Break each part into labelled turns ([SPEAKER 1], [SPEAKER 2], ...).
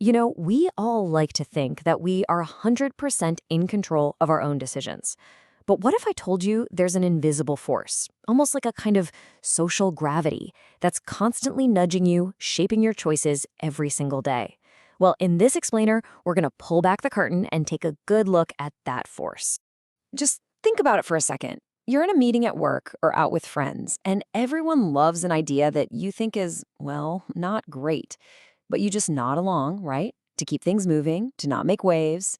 [SPEAKER 1] You know, we all like to think that we are 100% in control of our own decisions. But what if I told you there's an invisible force, almost like a kind of social gravity, that's constantly nudging you, shaping your choices every single day? Well, in this explainer, we're going to pull back the curtain and take a good look at that force. Just think about it for a second. You're in a meeting at work or out with friends, and everyone loves an idea that you think is, well, not great. But you just nod along, right? To keep things moving, to not make waves.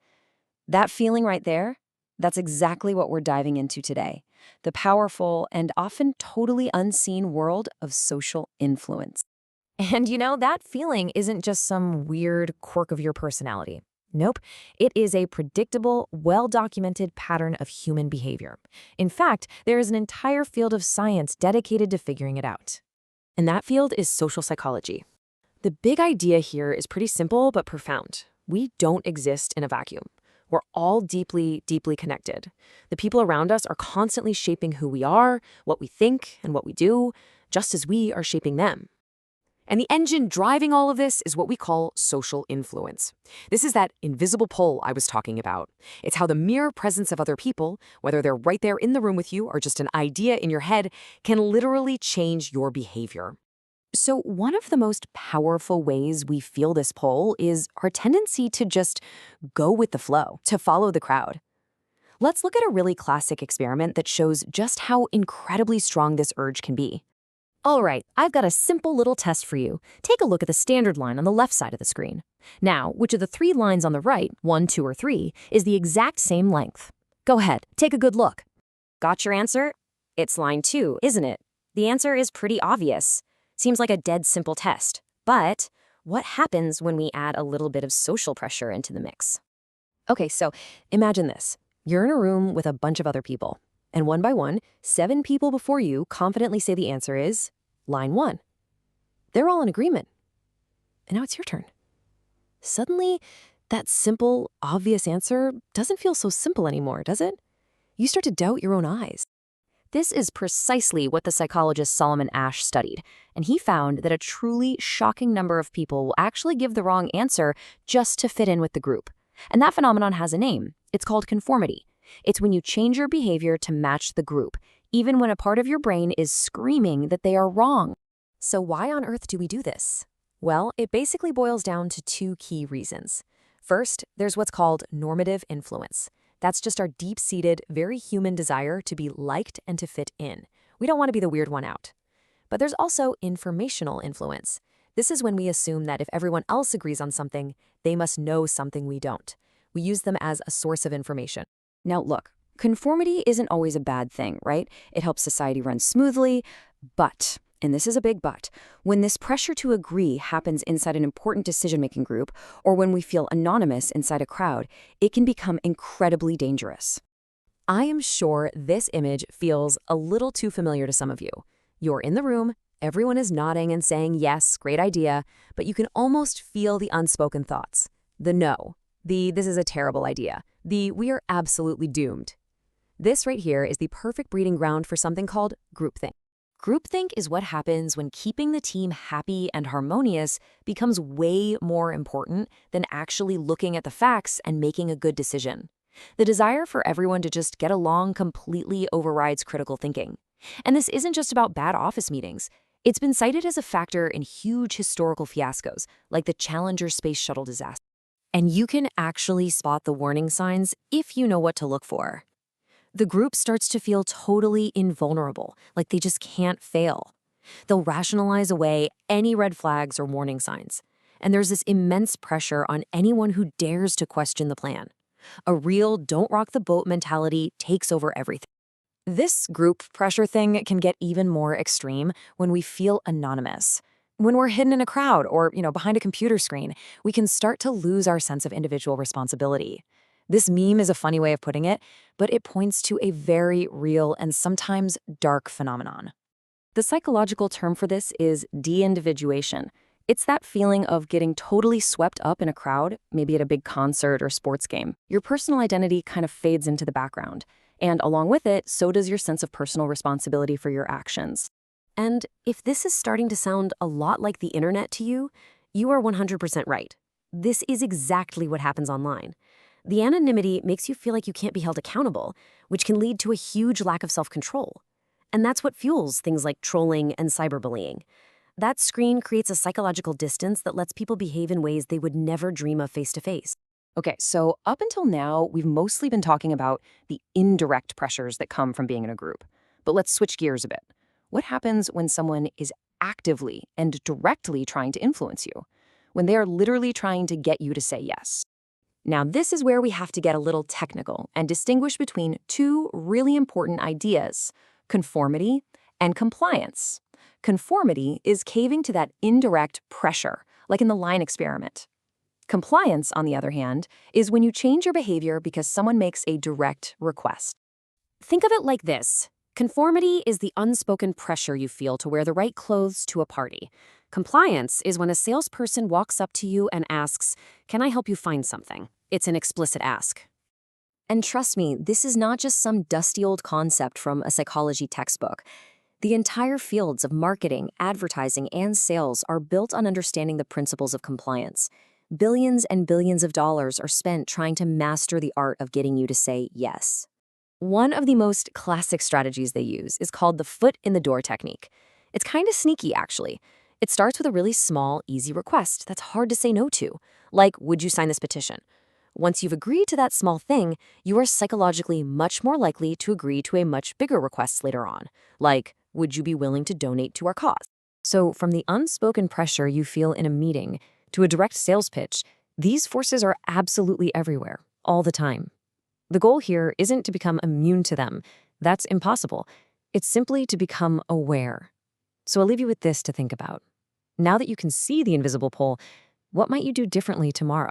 [SPEAKER 1] That feeling right there, that's exactly what we're diving into today. The powerful and often totally unseen world of social influence. And you know, that feeling isn't just some weird quirk of your personality. Nope, it is a predictable, well-documented pattern of human behavior. In fact, there is an entire field of science dedicated to figuring it out. And that field is social psychology. The big idea here is pretty simple but profound. We don't exist in a vacuum. We're all deeply, deeply connected. The people around us are constantly shaping who we are, what we think, and what we do, just as we are shaping them. And the engine driving all of this is what we call social influence. This is that invisible pull I was talking about. It's how the mere presence of other people, whether they're right there in the room with you or just an idea in your head, can literally change your behavior. So one of the most powerful ways we feel this pull is our tendency to just go with the flow, to follow the crowd. Let's look at a really classic experiment that shows just how incredibly strong this urge can be. All right, I've got a simple little test for you. Take a look at the standard line on the left side of the screen. Now, which of the three lines on the right, 1, 2, or 3, is the exact same length? Go ahead, take a good look. Got your answer? It's line 2, isn't it? The answer is pretty obvious. Seems like a dead simple test. But what happens when we add a little bit of social pressure into the mix? Okay, so imagine this. You're in a room with a bunch of other people, and one by one, 7 people before you confidently say the answer is line 1. They're all in agreement. And now it's your turn. Suddenly, that simple, obvious answer doesn't feel so simple anymore, does it? You start to doubt your own eyes. This is precisely what the psychologist Solomon Asch studied, and he found that a truly shocking number of people will actually give the wrong answer just to fit in with the group. And that phenomenon has a name. It's called conformity. It's when you change your behavior to match the group, even when a part of your brain is screaming that they are wrong. So why on earth do we do this? Well, it basically boils down to 2 key reasons. First, there's what's called normative influence. That's just our deep-seated, very human desire to be liked and to fit in. We don't want to be the weird one out. But there's also informational influence. This is when we assume that if everyone else agrees on something, they must know something we don't. We use them as a source of information. Now look, conformity isn't always a bad thing, right? It helps society run smoothly, but, and this is a big but, when this pressure to agree happens inside an important decision-making group, or when we feel anonymous inside a crowd, it can become incredibly dangerous. I am sure this image feels a little too familiar to some of you. You're in the room, everyone is nodding and saying, yes, great idea, but you can almost feel the unspoken thoughts. The no, the this is a terrible idea, the we are absolutely doomed. This right here is the perfect breeding ground for something called groupthink. Groupthink is what happens when keeping the team happy and harmonious becomes way more important than actually looking at the facts and making a good decision. The desire for everyone to just get along completely overrides critical thinking. And this isn't just about bad office meetings. It's been cited as a factor in huge historical fiascos, like the Challenger space shuttle disaster. And you can actually spot the warning signs if you know what to look for. The group starts to feel totally invulnerable, like they just can't fail. They'll rationalize away any red flags or warning signs. And there's this immense pressure on anyone who dares to question the plan. A real don't rock the boat mentality takes over everything. This group pressure thing can get even more extreme when we feel anonymous. When we're hidden in a crowd or, behind a computer screen, we can start to lose our sense of individual responsibility. This meme is a funny way of putting it, but it points to a very real and sometimes dark phenomenon. The psychological term for this is de-individuation. It's that feeling of getting totally swept up in a crowd, maybe at a big concert or sports game. Your personal identity kind of fades into the background. And along with it, so does your sense of personal responsibility for your actions. And if this is starting to sound a lot like the internet to you, you are 100% right. This is exactly what happens online. The anonymity makes you feel like you can't be held accountable, which can lead to a huge lack of self-control. And that's what fuels things like trolling and cyberbullying. That screen creates a psychological distance that lets people behave in ways they would never dream of face-to-face.
[SPEAKER 2] Okay, so up until now, we've mostly been talking about the indirect pressures that come from being in a group. But let's switch gears a bit. What happens when someone is actively and directly trying to influence you? When they are literally trying to get you to say yes? Now, this is where we have to get a little technical and distinguish between two really important ideas: conformity and compliance. Conformity is caving to that indirect pressure, like in the line experiment. Compliance, on the other hand, is when you change your behavior because someone makes a direct request.
[SPEAKER 1] Think of it like this. Conformity is the unspoken pressure you feel to wear the right clothes to a party. Compliance is when a salesperson walks up to you and asks, "Can I help you find something?" It's an explicit ask. And trust me, this is not just some dusty old concept from a psychology textbook. The entire fields of marketing, advertising, and sales are built on understanding the principles of compliance. Billions and billions of dollars are spent trying to master the art of getting you to say yes. One of the most classic strategies they use is called the foot in the door technique. It's kind of sneaky, actually. It starts with a really small, easy request that's hard to say no to, like, "Would you sign this petition?" Once you've agreed to that small thing, you are psychologically much more likely to agree to a much bigger request later on, like, "Would you be willing to donate to our cause?" So from the unspoken pressure you feel in a meeting to a direct sales pitch, these forces are absolutely everywhere, all the time. The goal here isn't to become immune to them. That's impossible. It's simply to become aware. So I'll leave you with this to think about. Now that you can see the invisible pole, what might you do differently tomorrow?